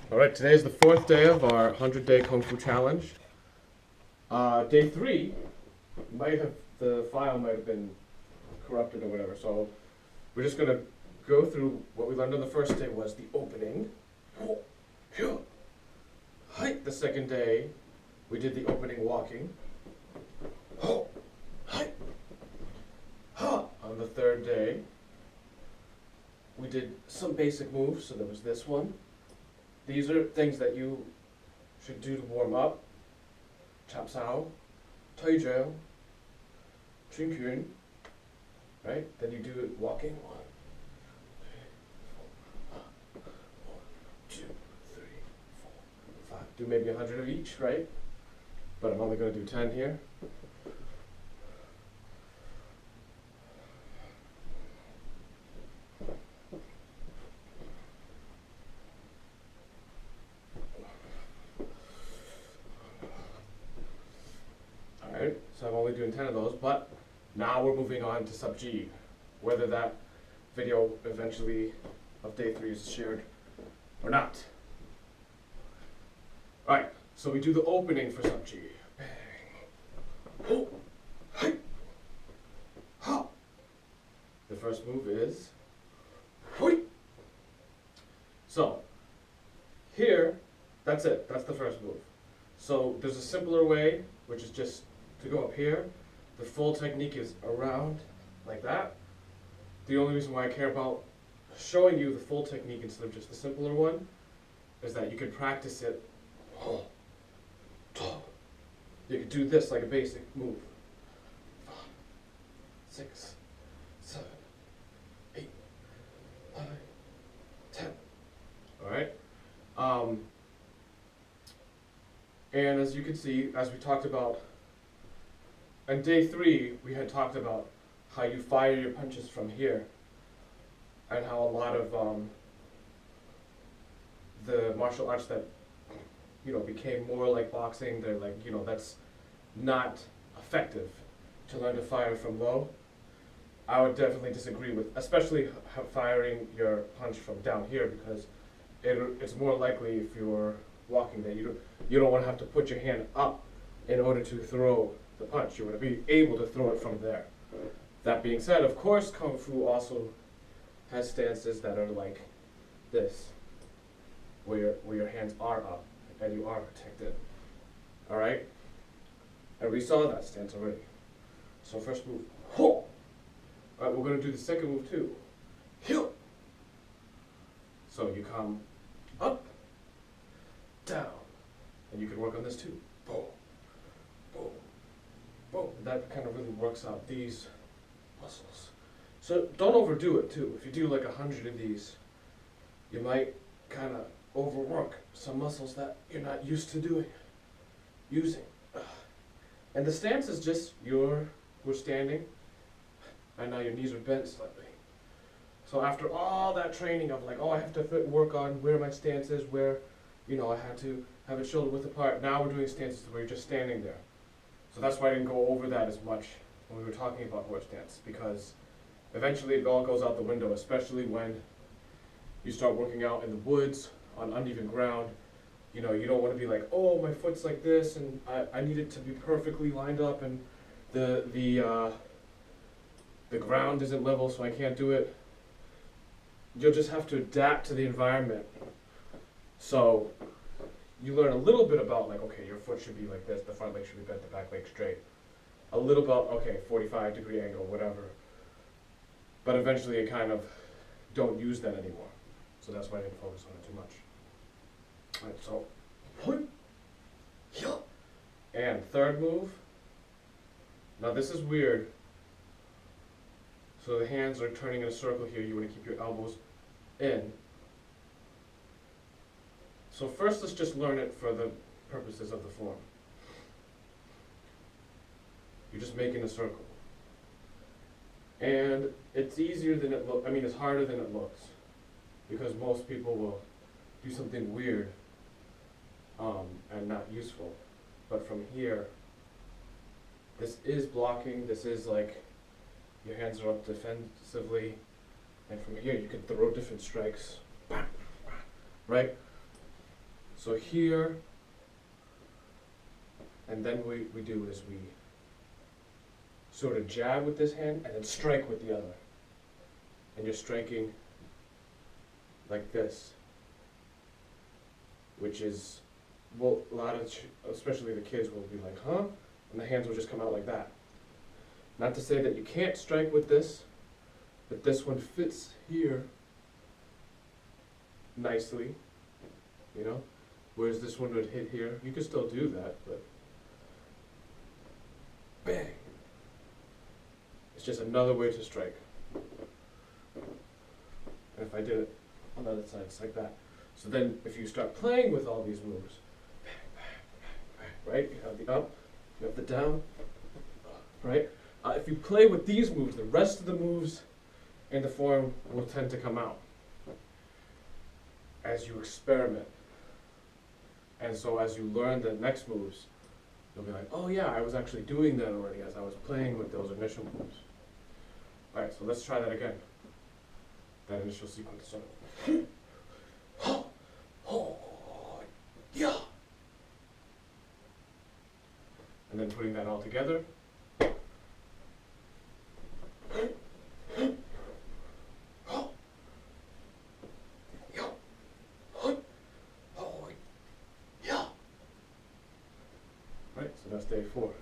All right, today is the fourth day of our 100-day Kung Fu Challenge. Day 3, the file might have been corrupted or whatever, so we're just going to go through what we learned on the first day was the opening. The second day, we did the opening walking. On the third day, we did some basic moves, so there was this one. These are things that you should do to warm up. Chap Sao, Tai Jiao, Chun Kun, right? Then you do it walking. 1, 2, 3, 4, 5. Do maybe 100 of each, right? But I'm only going to do 10 here. Alright, so I'm only doing 10 of those, but now we're moving on to Sub G. Whether that video eventually of day 3 is shared or not. Alright, so we do the opening for Sub G. The first move is so here, that's it, that's the first move. So there's a simpler way, which is just to go up here. The full technique is around like that. The only reason why I care about showing you the full technique instead of just the simpler one is that you could practice it. You could do this like a basic move. 5, 6, 7, 8, 9, 10. Alright? And as you can see, as we talked about on day 3, we had talked about how you fire your punches from here, and how a lot of the martial arts that became more like boxing, they're like, that's not effective to learn to fire from low. I would definitely disagree with, especially firing your punch from down here, because it's more likely if you're walking that you don't want to have to put your hand up in order to throw the punch. You want to be able to throw it from there. That being said, of course, Kung Fu also has stances that are like this, where your hands are up and you are protected. All right, and we saw that stance already. So first move, all right, we're going to do the second move too. So you come up, down, and you can work on this too. Boom, boom, boom. That kind of really works out these muscles. So don't overdo it too. If you do like 100 of these, you might kind of overwork some muscles that you're not used to using. And the stance is just we're standing, and now your knees are bent slightly. So after all that training of like, I have to work on where my stance is, where, I had to have it shoulder width apart. Now we're doing stances where you're just standing there. So that's why I didn't go over that as much when we were talking about horse stance, because eventually it all goes out the window, especially when you start working out in the woods on uneven ground. You don't want to be like, my foot's like this, and I need it to be perfectly lined up, and the ground isn't level, so I can't do it. You'll just have to adapt to the environment. So you learn a little bit about like, okay, your foot should be like this, the front leg should be bent, the back leg straight. A little about, 45-degree angle, whatever. But eventually you kind of don't use that anymore. So that's why I didn't focus on it too much. Alright, so. And third move. Now this is weird. So the hands are turning in a circle here. You want to keep your elbows in. So first let's just learn it for the purposes of the form. You're just making a circle. And it's easier than it looks. It's harder than it looks, because most people will do something weird and not useful. But from here, this is blocking. This is like your hands are up defensively, and from here you can throw different strikes, right? So here, and then we do is we sort of jab with this hand and then strike with the other. And you're striking like this, which is, well, a lot of, especially the kids will be like, huh? And the hands will just come out like that. Not to say that you can't strike with this, but this one fits here nicely, you know? Whereas this one would hit here. You could still do that, but bang! It's just another way to strike. And if I did it on the other side, it's like that. So then if you start playing with all these moves, right? You have the up, you have the down, right? If you play with these moves, the rest of the moves in the form will tend to come out as you experiment. And so as you learn the next moves, you'll be like, oh yeah, I was actually doing that already as I was playing with those initial moves. All right, so let's try that again. That initial sequence. So, yeah. And then putting that all together. Right, so that's day 4.